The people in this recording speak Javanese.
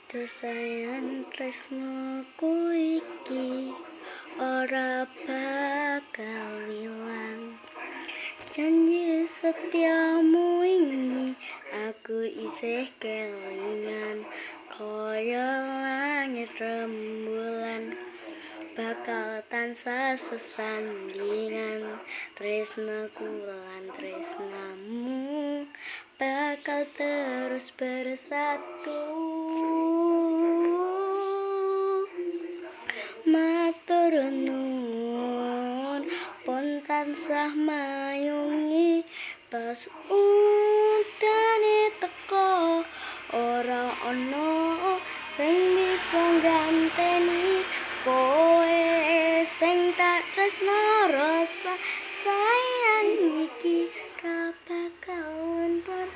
Duh sayang tresnoku iki ora bakal ilang. Janji setiamu ini aku isih kelingan, kaya langit rembulan bakal tansah sesandingan. Tresnaku lan tresnamu bakal terus bersatu. Matur nuwun pun tansah mayungi pas udane teko, ora ana sing bisa ganteni kowe sing tak tresno. Rasa sayang iki ra bakal luntur.